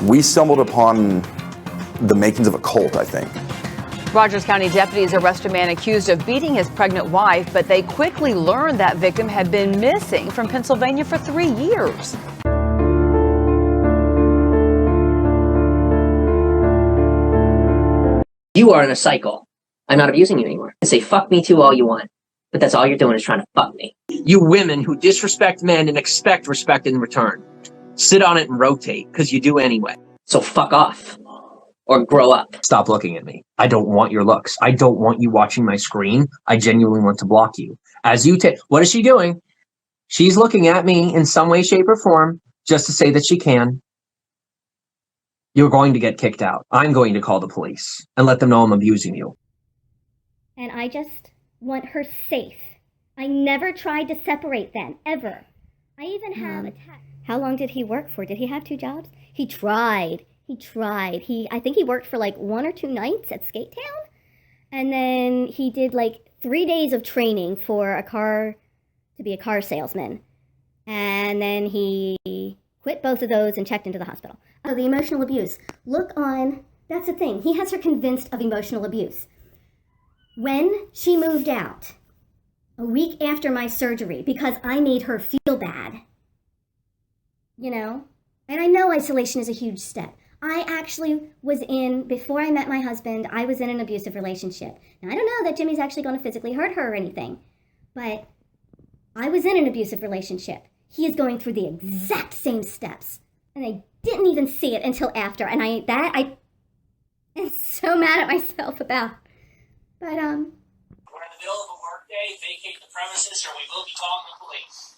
We stumbled upon the makings of a cult, I think. Rogers County deputies arrest a man accused of beating his pregnant wife, but they quickly learned that victim had been missing from Pennsylvania for 3 years. You are in a cycle. I'm not abusing you anymore. And say fuck me too all you want, but that's all you're doing is trying to fuck me. You women who disrespect men and expect respect in return, sit on it and rotate, because you do anyway. So fuck off. Or grow up. Stop looking at me. I don't want your looks. I don't want you watching my screen. I genuinely want to block you. As you take, what is she doing? She's looking at me in some way, shape, or form just to say that she can. You're going to get kicked out. I'm going to call the police and let them know I'm abusing you. And I just want her safe. I never tried to separate them, ever. I even have a text. How long did he work for? Did he have 2 jobs? He tried. I think he worked for like 1 or 2 nights at Skate Town. And then he did like 3 days of training to be a car salesman. And then he quit both of those and checked into the hospital. Oh, the emotional abuse. That's the thing. He has her convinced of emotional abuse. When she moved out, a week after my surgery, because I made her feel bad, and I know isolation is a huge step. I actually before I met my husband, I was in an abusive relationship. Now, I don't know that Jimmy's actually going to physically hurt her or anything, but I was in an abusive relationship. He is going through the exact same steps, and I didn't even see it until after, and I am so mad at myself about. But, We're in the middle of a workday. Vacate the premises or we will be calling the police.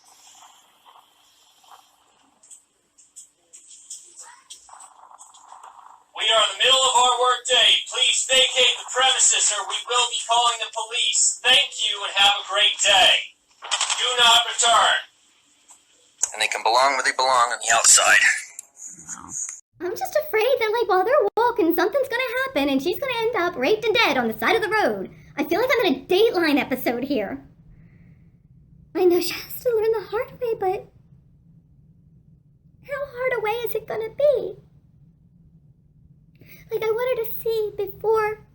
We are in the middle of our workday. Please vacate the premises or we will be calling the police. Thank you and have a great day. Do not return. And they can belong where they belong on the outside. I'm just afraid that, while they're walking, something's gonna happen and she's gonna end up raped and dead on the side of the road. I feel like I'm in a Dateline episode here. I know she has to learn the hard way, but how hard a way is it gonna be? I want her to see before.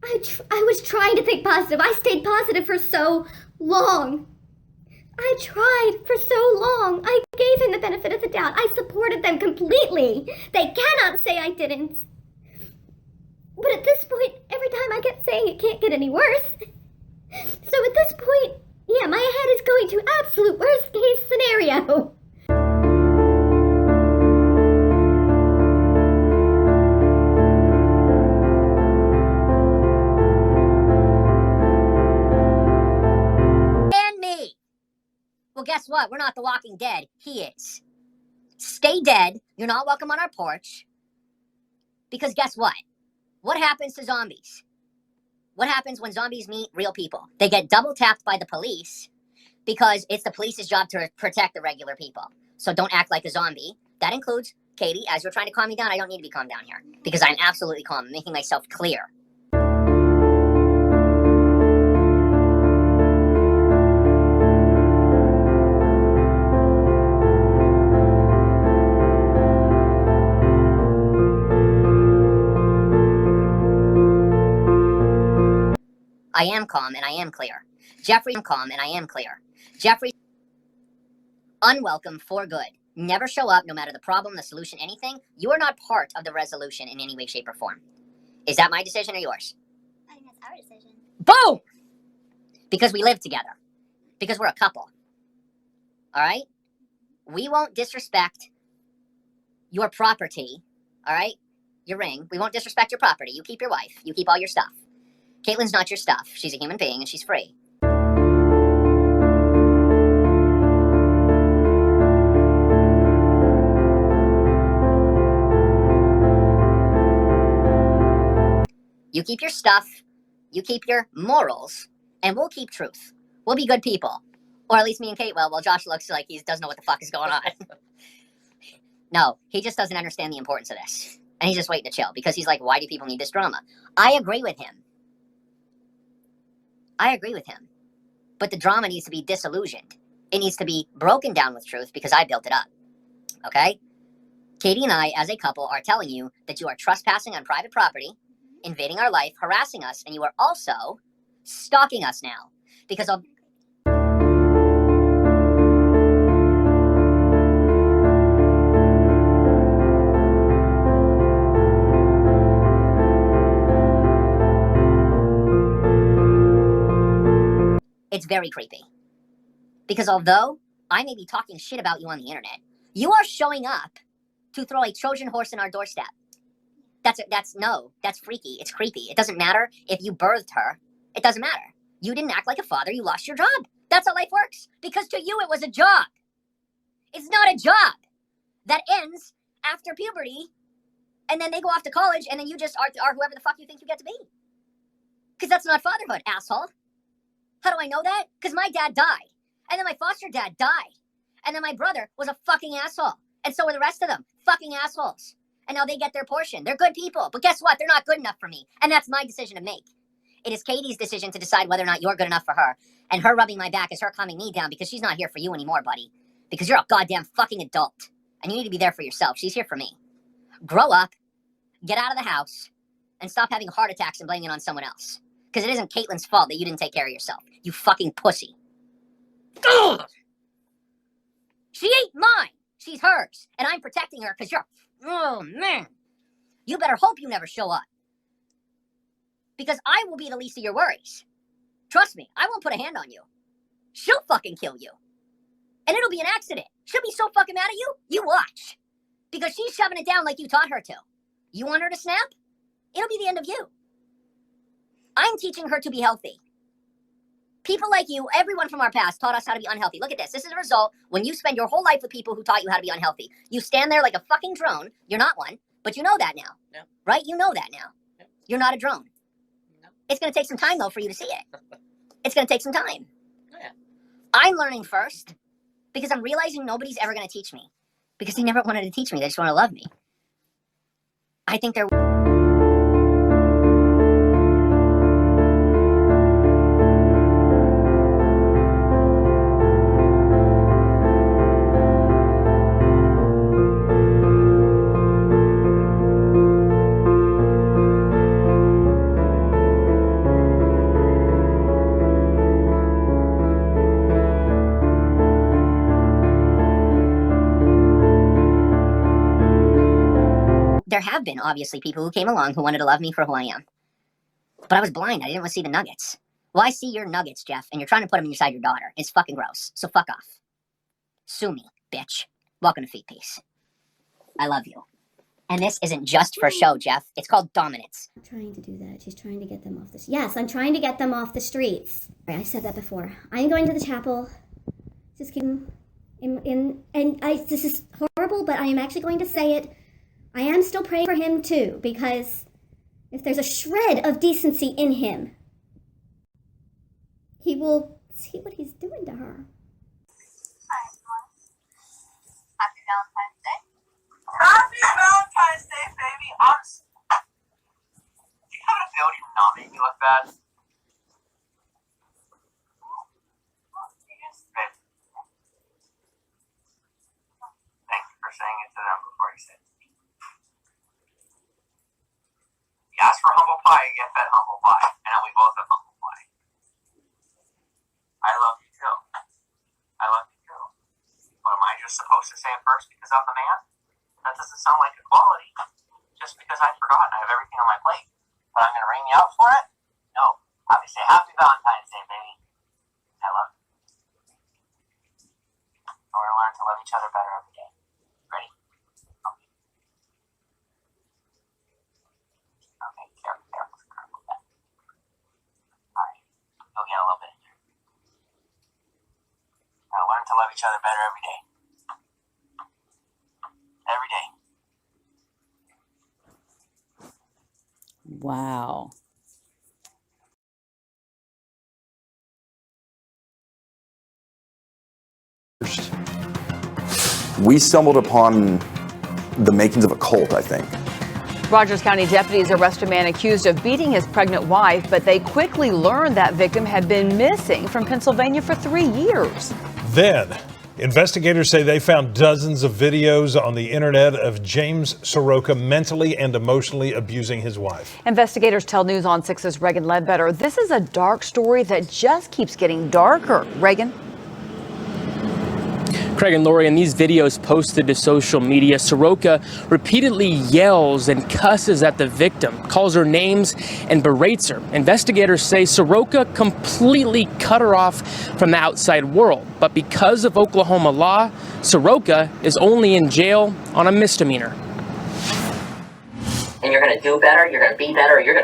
I was trying to think positive. I stayed positive for so long. I tried for so long. I gave him the benefit of the doubt. I supported them completely. They cannot say I didn't. But at this point, every time I kept saying it can't get any worse. So at this point, yeah, my head is going to absolute worst case scenario. Well, guess what? We're not the Walking Dead. He is. Stay dead. You're not welcome on our porch. Because guess what? What happens to zombies? What happens when zombies meet real people? They get double tapped by the police because it's the police's job to protect the regular people. So don't act like a zombie. That includes Katie. As you're trying to calm me down, I don't need to be calmed down here because I'm absolutely calm. I'm making myself clear. I am calm and I am clear. Jeffrey's calm and I am clear. Jeffrey's unwelcome for good. Never show up no matter the problem, the solution, anything. You are not part of the resolution in any way, shape, or form. Is that my decision or yours? I think that's our decision. Boom! Because we live together. Because we're a couple. All right? We won't disrespect your property. All right? Your ring. We won't disrespect your property. You keep your wife. You keep all your stuff. Caitlin's not your stuff. She's a human being and she's free. You keep your stuff, you keep your morals, and we'll keep truth. We'll be good people. Or at least me and Kate will. Well, Josh looks like he doesn't know what the fuck is going on. No, he just doesn't understand the importance of this. And he's just waiting to chill because he's like, why do people need this drama? I agree with him. But the drama needs to be disillusioned. It needs to be broken down with truth because I built it up. Okay? Katie and I, as a couple, are telling you that you are trespassing on private property, invading our life, harassing us, and you are also stalking us now. Because of it's very creepy. Because although I may be talking shit about you on the internet, you are showing up to throw a Trojan horse in our doorstep. That's freaky. It's creepy. It doesn't matter if you birthed her. It doesn't matter. You didn't act like a father. You lost your job. That's how life works. Because to you, it was a job. It's not a job that ends after puberty, and then they go off to college, and then you just are whoever the fuck you think you get to be. Because that's not fatherhood, asshole. How do I know that? Because my dad died. And then my foster dad died. And then my brother was a fucking asshole. And so were the rest of them. Fucking assholes. And now they get their portion. They're good people. But guess what? They're not good enough for me. And that's my decision to make. It is Katie's decision to decide whether or not you're good enough for her. And her rubbing my back is her calming me down because she's not here for you anymore, buddy. Because you're a goddamn fucking adult. And you need to be there for yourself. She's here for me. Grow up. Get out of the house. And stop having heart attacks and blaming it on someone else. Because it isn't Caitlin's fault that you didn't take care of yourself. You fucking pussy. Ugh! She ain't mine. She's hers. And I'm protecting her because you're... Oh, man. You better hope you never show up. Because I will be the least of your worries. Trust me, I won't put a hand on you. She'll fucking kill you. And it'll be an accident. She'll be so fucking mad at you, you watch. Because she's shoving it down like you taught her to. You want her to snap? It'll be the end of you. I'm teaching her to be healthy. People like you, everyone from our past taught us how to be unhealthy. Look at this. This is a result when you spend your whole life with people who taught you how to be unhealthy. You stand there like a fucking drone. You're not one, but you know that now. Yeah. Right? You know that now. Yeah. You're not a drone. No. It's going to take some time, though, for you to see it. It's going to take some time. Yeah. I'm learning first because I'm realizing nobody's ever going to teach me. Because they never wanted to teach me. They just want to love me. I think they're... There have been, obviously, people who came along who wanted to love me for who I am. But I was blind. I didn't want to see the nuggets. Well, I see your nuggets, Jeff, and you're trying to put them inside your daughter. It's fucking gross. So fuck off. Sue me, bitch. Welcome to Feetpeace. I love you. And this isn't just for show, Jeff. It's called dominance. I'm trying to do that. She's trying to get them off the... Yes, I'm trying to get them off the streets. I said that before. I'm going to the chapel. Just keep this is horrible, but I am actually going to say it. I am still praying for him, too, because if there's a shred of decency in him, he will see what he's doing to her. Happy Valentine's Day. Happy Valentine's Day, baby. Honestly. Do you have an ability to not make me look bad? Thank you for saying it to them before you said it. You ask for humble pie, you get fed humble pie. And now we both have humble pie. I love you too. I love you too. But am I just supposed to say it first because I'm the man? That doesn't sound like equality. Just because I've forgotten I have everything on my plate. But I'm going to ring you out for it? No. Obviously, happy Valentine's Day, baby. I love you. We're going to learn to love each other better every day. Ready? Okay. Okay, careful. Alright. You'll get a little bit in there. Now learn to love each other better every day. Every day. Wow. We stumbled upon the makings of a cult, I think. Rogers County deputies arrest a man accused of beating his pregnant wife, but they quickly learned that victim had been missing from Pennsylvania for 3 years. Then, Investigators say they found dozens of videos on the internet of James Saroka mentally and emotionally abusing his wife. Investigators tell News on 6's Reagan Ledbetter this is a dark story that just keeps getting darker. Reagan? Craig and Lori, in these videos posted to social media, Saroka repeatedly yells and cusses at the victim, calls her names, and berates her. Investigators say Saroka completely cut her off from the outside world. But because of Oklahoma law, Saroka is only in jail on a misdemeanor. And you're going to do better, you're going to be better, you're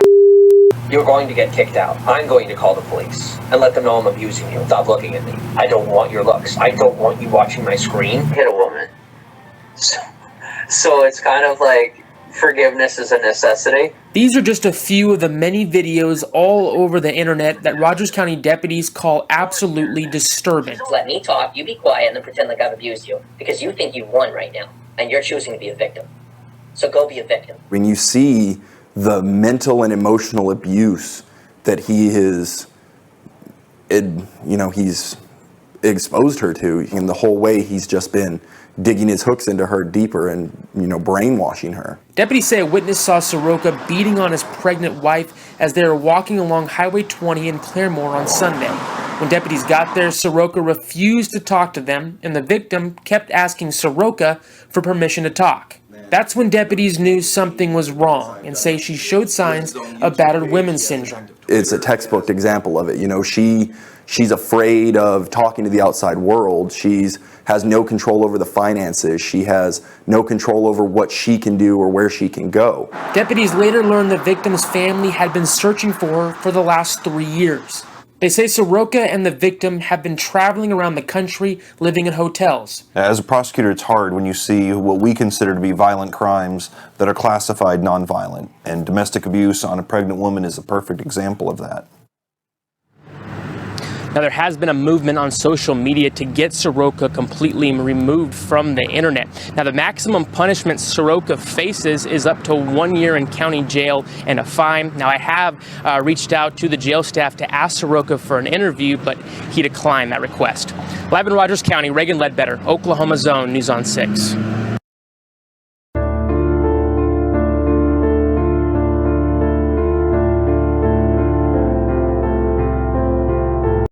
going to get kicked out. I'm going to call the police and let them know I'm abusing you. Stop looking at me. I don't want your looks. I don't want you watching my screen. Hit a woman. So it's kind of like forgiveness is a necessity. These are just a few of the many videos all over the internet that Rogers County deputies call absolutely disturbing. Let me talk, you be quiet, and then pretend like I've abused you. Because you think you've won right now, and you're choosing to be a victim. So go be a victim. When you see the mental and emotional abuse that he's exposed her to, and the whole way he's just been digging his hooks into her deeper and, brainwashing her. Deputies say a witness saw Saroka beating on his pregnant wife as they were walking along Highway 20 in Claremore on Sunday. When deputies got there, Saroka refused to talk to them, and the victim kept asking Saroka for permission to talk. That's when deputies knew something was wrong and say she showed signs of battered women's syndrome. It's a textbook example of it. She's afraid of talking to the outside world. Has no control over the finances. She has no control over what she can do or where she can go. Deputies later learned the victim's family had been searching for her for the last 3 years. They say Saroka and the victim have been traveling around the country, living in hotels. As a prosecutor, it's hard when you see what we consider to be violent crimes that are classified nonviolent, and domestic abuse on a pregnant woman is a perfect example of that. Now, there has been a movement on social media to get Saroka completely removed from the internet. Now, the maximum punishment Saroka faces is up to 1 year in county jail and a fine. Now, I have reached out to the jail staff to ask Saroka for an interview, but he declined that request. Live in Rogers County, Reagan Ledbetter, Oklahoma Zone, News on 6.